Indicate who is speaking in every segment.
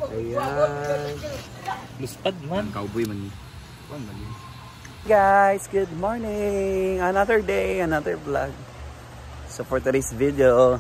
Speaker 1: Ayan. Luspad man.
Speaker 2: Cowboy man.
Speaker 3: Guys, good morning. Another day, another vlog. So for today's video,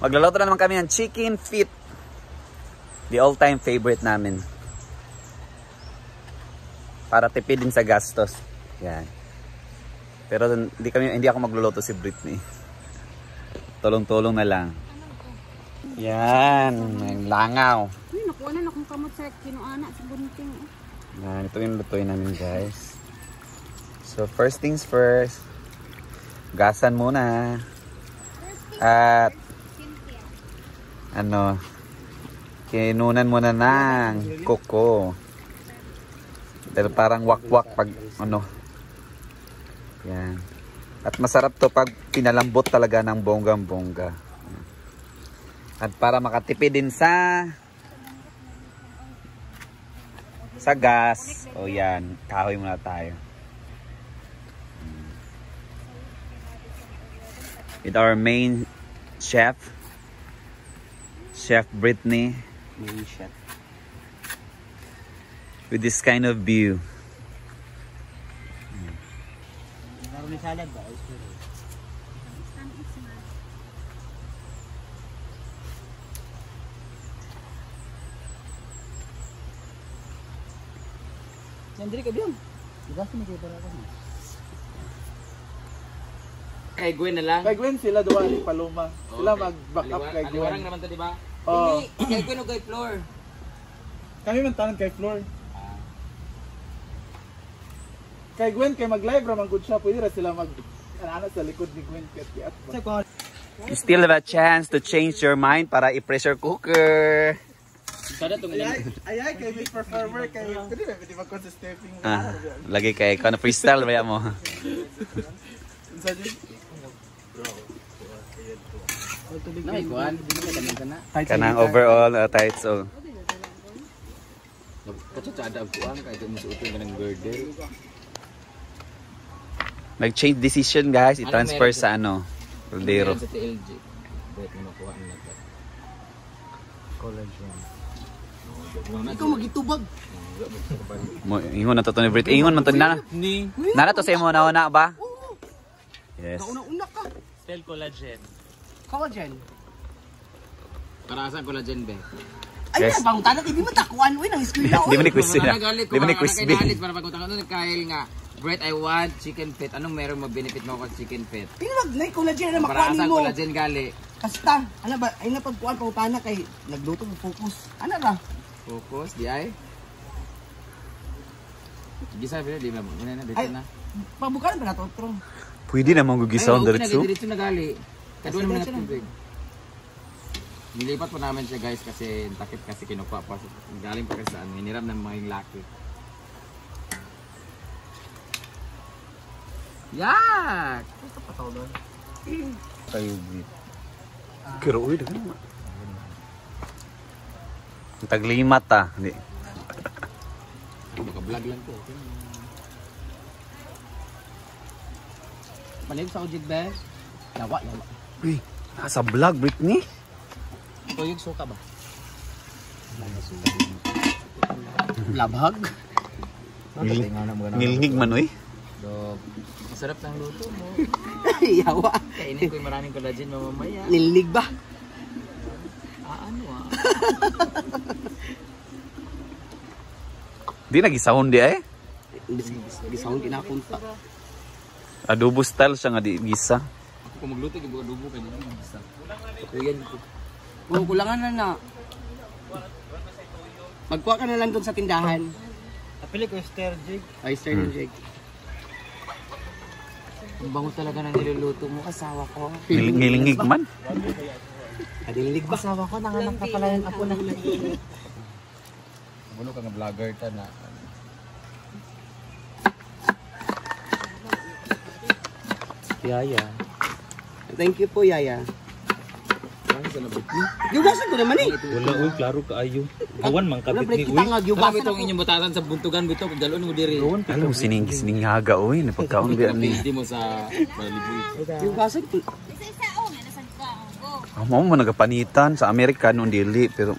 Speaker 3: magluluto na naman kami ng chicken feet. The all-time favorite namin. Para tipid din sa gastos. Yan. Pero hindi ako magluluto, si Britney. Tulong-tulong na lang. Yan, may langaw.
Speaker 4: Uy, nakuha na akong kamot sa kinuana sa bunting.
Speaker 3: Yan, ito yung lutuin namin, guys. So first things first, gasan muna. At kinunan muna ng koko. Pero parang wakwak pag yan. At masarap to pag pinalambot talaga ng bonggang-bongga. At para makatipid din sa gas. O yan, kahoy muna tayo. With our main chef, Chef Britney.
Speaker 1: Main chef.
Speaker 3: With this kind of view.
Speaker 1: Meron ni salad ba? Nandiri ka biyong. Diba ko magkipara ka na.
Speaker 2: Kay Gwen na lang.
Speaker 5: Kay Gwen sila duwa ni Paloma. Sila mag-back up kay Gwen.
Speaker 2: Aliwarang naman to, di ba?
Speaker 5: Oh.
Speaker 2: Hindi, kay Gwen o kay Floor.
Speaker 5: Kami man tanan kay Floor. Kay Gwen kay mag-live ra man gud siya, pwede ra sila ana sa likod ni Gwen ket.
Speaker 3: You still have a chance to change your mind para i-pressure cooker.
Speaker 2: Sada tong
Speaker 5: Ay kay Miss Performer kay pwede ba sa stepping.
Speaker 3: Lagi kay kana freestyle ba mo.
Speaker 2: Nay kuan,
Speaker 3: Kanang overall tight so.
Speaker 2: Katsada ang kuan kay mo suoton ka ng girdle.
Speaker 3: Nag-change decision, guys. I-transfer sa Caldero.
Speaker 2: Sa TLG. Bet mo nakuha na to.
Speaker 1: Collagen.
Speaker 2: Ikaw magitubag.
Speaker 3: Ingon na to ni Brit. Ingon man to na. Nana to sa imo na ba? Yes.
Speaker 1: Nauna ka. Style collagen. Collagen.
Speaker 2: Para sa collagen be.
Speaker 1: Ay,
Speaker 3: Yes.
Speaker 1: bang tanong hindi mo takuan uy nang eskwela.
Speaker 3: Di mo ni quiz na.
Speaker 2: Di
Speaker 3: Di mo ni quiz B.
Speaker 2: Para pagkutan ko Kyle nga. Brett, I want chicken feet. Anong meron mo benefit mo ko sa chicken feet?
Speaker 1: Pinag na collagen na
Speaker 2: Para
Speaker 1: makuha
Speaker 2: sa
Speaker 1: mo.
Speaker 2: collagen gali.
Speaker 1: Kasta, ano ba, ay napagkuhan pa utana kay nagluto mo focus. Ano ra?
Speaker 2: Focus, di ay. Gisa ba di ba mo? Muna na dito
Speaker 1: Ay,
Speaker 2: na.
Speaker 1: pabukan pa na to, tro.
Speaker 3: Pwede na mong gugisaw diretso.
Speaker 2: Diretso na gali. Kadua naman na tubig. Nilipat po namin siya guys kasi takip kasi kinukuha pa. Galing pa kasi saan. Hiniram ng mga laki. Yak!
Speaker 1: Ito pataw doon.
Speaker 3: Kayo Brit. Pero uy, dagan mo. Taglimat Hindi.
Speaker 2: Baka-vlog lang ko.
Speaker 1: Palig sa ujig be. Yawa.
Speaker 3: Uy, nasa vlog Britney.
Speaker 1: Tuyog suka ba? Labhag.
Speaker 3: Nilnig man uy.
Speaker 2: Dog. Masarap ng luto mo.
Speaker 1: Yawa.
Speaker 2: Kainin ko yung maraming collagen mamamaya.
Speaker 1: Nilig ba?
Speaker 2: Ano
Speaker 3: Di nagisahon di ay.
Speaker 1: Gisahon kinakunta.
Speaker 3: Adobo style siya nga di gisa.
Speaker 2: Ako kung magluto, ibuka adobo ka dito.
Speaker 1: Kuyan ko. Oh, kulangan na. Magkuha ka na lang doon sa tindahan.
Speaker 5: Apili ko stir jig.
Speaker 1: Ay, sir Jake.
Speaker 2: Ang bango talaga ng niluluto mo, asawa ko.
Speaker 3: Ngilingig man.
Speaker 1: Adilig ba?
Speaker 2: Asawa ko, nanganak na pala yung apo na. Bulo ka nga vlogger ta na.
Speaker 1: Yaya. Thank you po, Yaya.
Speaker 2: Ano sa nabit ni?
Speaker 1: Giwasan ko naman eh.
Speaker 5: Wala uy, klaro kaayo. Gawan man
Speaker 1: Wala
Speaker 5: kapit
Speaker 1: break
Speaker 5: ni
Speaker 1: kita
Speaker 5: uy.
Speaker 1: nga
Speaker 2: Alam
Speaker 1: giwasan
Speaker 2: itong
Speaker 1: ako.
Speaker 2: inyong butatan sa buntugan bito, kung galon mo diri.
Speaker 3: Alam mo sininghaga uy, napagkaon bi ani.
Speaker 2: Hindi mo sa Malibu.
Speaker 1: Giwasan ko.
Speaker 4: Isa-isa, nga, nasaan ka? Go.
Speaker 3: Amo mo nagapanitan sa Amerika noon dili pero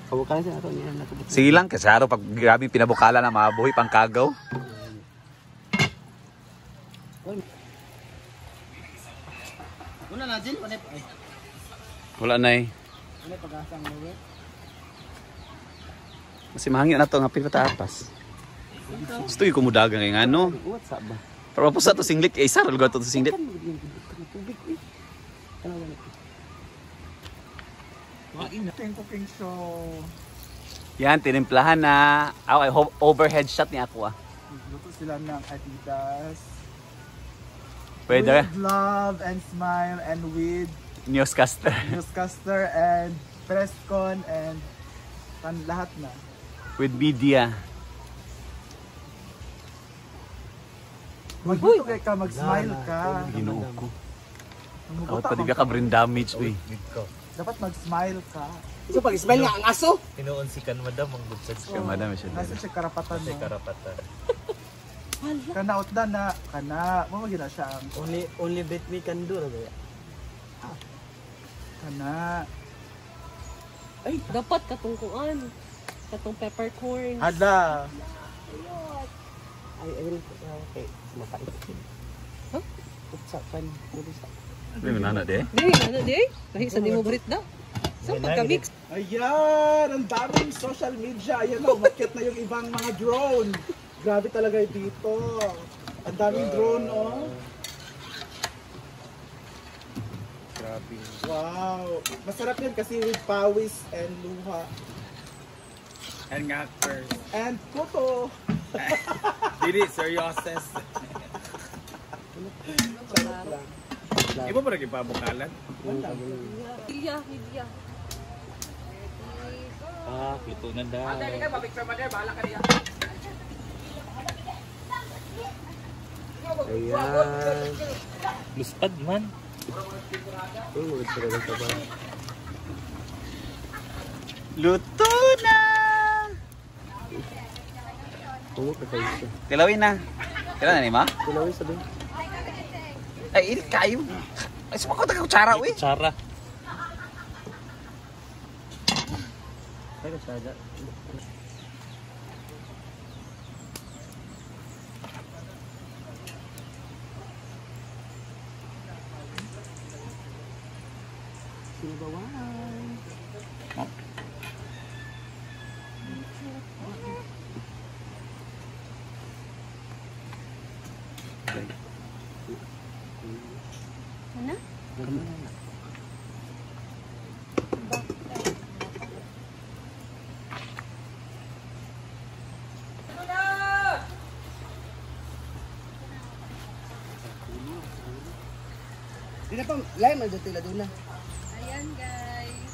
Speaker 1: Kabukan siya ato niya nakabot.
Speaker 3: sige lang kasi araw pag grabe pinabukala na mabuhi pang kagaw.
Speaker 1: Wala na din, panay ay.
Speaker 3: Wala na eh.
Speaker 1: Panay pag-asang mo.
Speaker 3: Kasi mahangyo na to nga pinatapas. Gusto yung kumudagan kay ano.
Speaker 1: What's up ba?
Speaker 3: Pero po sa to singlit kay isa lugar to singlit.
Speaker 5: Cooking show.
Speaker 3: Yan tinimplahan na. Ay overhead shot ni ako ah.
Speaker 5: Luto sila ng Adidas.
Speaker 3: Pwede.
Speaker 5: With love and smile and with
Speaker 3: Newscaster.
Speaker 5: newscaster and presscon and lahat na.
Speaker 3: With media.
Speaker 5: Magluto kay ka, mag-smile ka.
Speaker 3: Ginoo ko.
Speaker 5: Mamuguta
Speaker 3: Dapat pati ka brain damage uy.
Speaker 5: Dapat mag-smile ka.
Speaker 1: So pag-smile nga ang aso.
Speaker 6: Tinuon si kan madam ang good sense
Speaker 3: Kaya madam siya.
Speaker 5: Nasa siya karapatan
Speaker 6: sa
Speaker 5: mo.
Speaker 6: karapatan.
Speaker 5: Kanaot na kana. Mamagin na siya ang
Speaker 1: Only bit we can do ra ba?
Speaker 5: kana.
Speaker 4: Ay, dapat katong kuan. Katong peppercorn.
Speaker 5: Ada.
Speaker 1: Ay will okay. Mapait. Huh? Utsapan.
Speaker 3: Ano yung nana de?
Speaker 4: Dili ano di? Kahit sa di mo brit daw. So pagka-mix.
Speaker 5: Ayan, ang daming social media. Ayan na, umakyat na yung ibang mga drone. Grabe talaga dito. Ang daming drone, oh.
Speaker 6: Grabe.
Speaker 5: Wow. Masarap yan kasi with pawis and luha.
Speaker 6: And ngakers.
Speaker 5: And kuto.
Speaker 6: Dili, serioses.
Speaker 5: Sarap lang.
Speaker 6: Iba pa rin ipabukalan?
Speaker 4: Hilya, hilya.
Speaker 6: Ah, luto na daw.
Speaker 1: Ayan.
Speaker 6: Luspad man.
Speaker 3: Luto na!
Speaker 1: Tungo ka kayo siya.
Speaker 3: Tilawin na. Kailan na ni ma?
Speaker 1: Tulawin sa doon.
Speaker 3: Ay, il kayo. Ay, sumakot ka kutsara uy.
Speaker 6: Tsara.
Speaker 1: Ay ka sada. Sinabawan.
Speaker 4: Ano?
Speaker 1: Di na pang lime ang dito doon na.
Speaker 4: Ayan guys.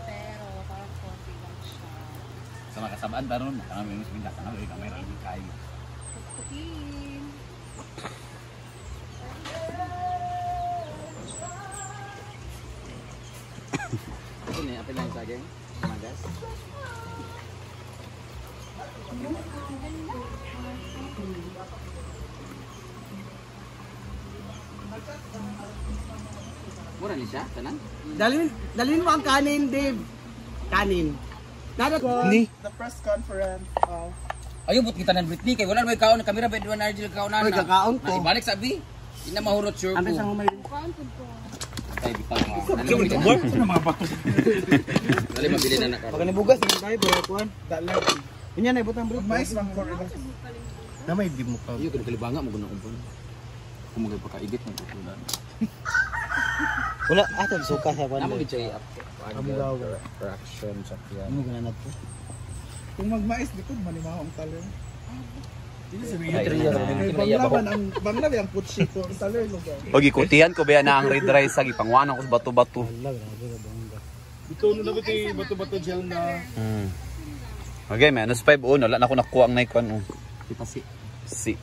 Speaker 4: Pero parang konti lang siya.
Speaker 3: Sa makasabaan daron, kami yung pindak na may kamera lang kayo.
Speaker 4: Pupukin.
Speaker 2: Ito na, apil lang sa akin. Magas. Mura ni siya, tanan?
Speaker 1: Dalhin mo ang kanin, Dave. Kanin. Nada
Speaker 5: Ni? The press conference of
Speaker 2: Ayaw, but kita ng Britney, kay wala na may kaon ng kamera, pwede na rin kaon na.
Speaker 1: Oy, kakaon ko.
Speaker 2: Ibalik sabi. Hindi na mahurot sure
Speaker 1: Ang sa
Speaker 2: ko.
Speaker 1: humay.
Speaker 4: Kuan pud ko.
Speaker 2: Ay, di pa nga. Dali, mabili na na
Speaker 1: Pag nibugas ng tayo bro, kuan.
Speaker 5: that level.
Speaker 1: Inya na ibutang bro.
Speaker 5: Mais lang for ila.
Speaker 1: Na may di mo ka.
Speaker 2: Ayaw, kalibanga mo guna umpon. Kung magay pagkaigit ng kukulan.
Speaker 1: Wala atag suka sa
Speaker 2: Amo
Speaker 1: kuan.
Speaker 2: gichay up.
Speaker 1: Amlaw.
Speaker 2: Fraction sa yan.
Speaker 1: Ano ganat po?
Speaker 5: Kung magmais likod manimaho ang taler.
Speaker 2: Ay,
Speaker 5: Bangla man ang bangla ang putsi ko ang taler lugar.
Speaker 3: Pag ikutihan ko ba na ang red rice sa gipangwanan ko sa bato-bato.
Speaker 5: Ikaw na dapat ay bato-bato gel na.
Speaker 3: Okay, may anos 5 on, wala na ako nakuha ang naikuan oh.
Speaker 2: Ipasi.
Speaker 3: Si.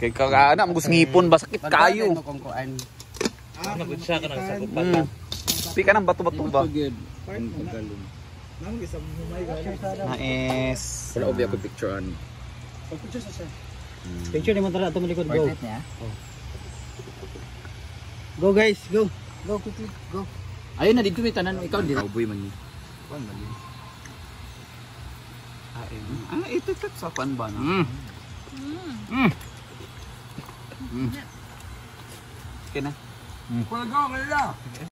Speaker 3: Kay kagaana, ang ngipon ba sakit kayo.
Speaker 1: Kung kuan.
Speaker 6: Nagod siya ka nang sagupan.
Speaker 3: Pika ng bato-bato ba?
Speaker 2: Good.
Speaker 5: Nang isang humay galing.
Speaker 3: Nice.
Speaker 2: Wala obi ako picturean.
Speaker 5: Pagputsa sa siya.
Speaker 1: Picture ni mo tara ato malikod go.
Speaker 2: Worth it niya.
Speaker 1: Go guys, go. Go quickly, go.
Speaker 2: Ayun na dito may tanan ikaw di.
Speaker 3: Cowboy man yun. Ito sa pan ba na? Okay na.
Speaker 2: Kuya go, kaya.